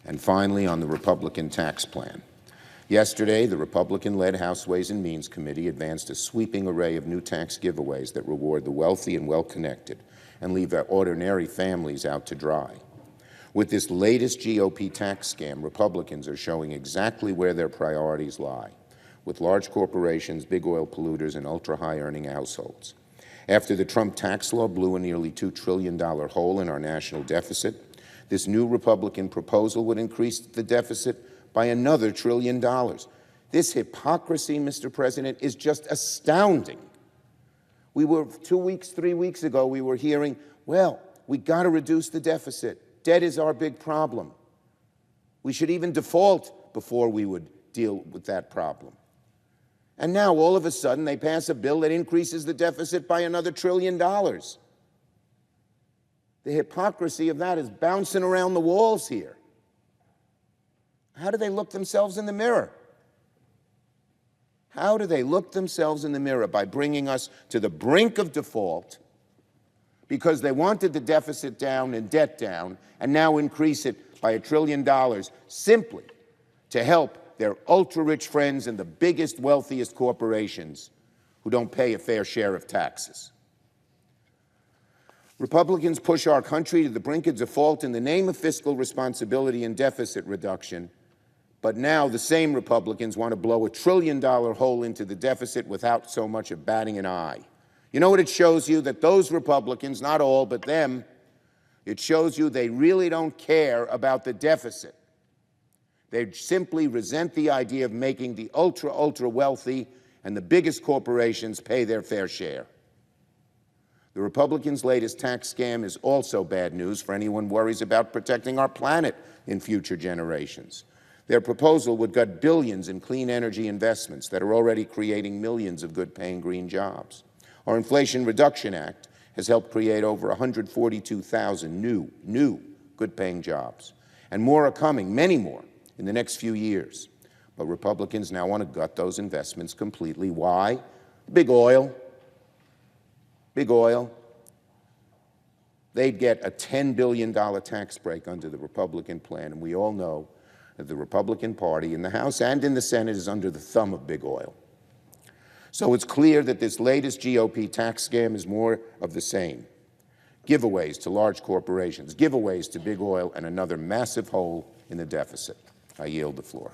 And finally, on the Republican tax plan. Yesterday, the Republican-led House Ways and Means Committee advanced a sweeping array of new tax giveaways that reward the wealthy and well-connected and leave ordinary families out to dry. With this latest GOP tax scam, Republicans are showing exactly where their priorities lie, with large corporations, big oil polluters, and ultra-high-earning households. After the Trump tax law blew a nearly $2 trillion hole in our national deficit, this new Republican proposal would increase the deficit by another $1 trillion. This hypocrisy, Mr. President, is just astounding. We were 2 weeks, 3 weeks ago, we were hearing, well, we got to reduce the deficit. Debt is our big problem. We should even default before we would deal with that problem. And now, all of a sudden, they pass a bill that increases the deficit by another $1 trillion. The hypocrisy of that is bouncing around the walls here. How do they look themselves in the mirror? How do they look themselves in the mirror? By bringing us to the brink of default because they wanted the deficit down and debt down and now increase it by $1 trillion simply to help their ultra-rich friends and the biggest, wealthiest corporations who don't pay a fair share of taxes. Republicans push our country to the brink of default in the name of fiscal responsibility and deficit reduction, but now the same Republicans want to blow $1 trillion hole into the deficit without so much as batting an eye. You know what it shows you? That those Republicans, not all, but them, it shows you they really don't care about the deficit. They simply resent the idea of making the ultra wealthy and the biggest corporations pay their fair share. The Republicans' latest tax scam is also bad news for anyone worries about protecting our planet in future generations. Their proposal would gut billions in clean energy investments that are already creating millions of good-paying green jobs. Our Inflation Reduction Act has helped create over 142,000 new good-paying jobs. And more are coming, many more, in the next few years. But Republicans now want to gut those investments completely. Why? Big oil. Big oil. They'd get a $10 billion tax break under the Republican plan, and we all know that the Republican Party in the House and in the Senate is under the thumb of big oil. So it's clear that this latest GOP tax scam is more of the same. Giveaways to large corporations, giveaways to big oil, and another massive hole in the deficit. I yield the floor.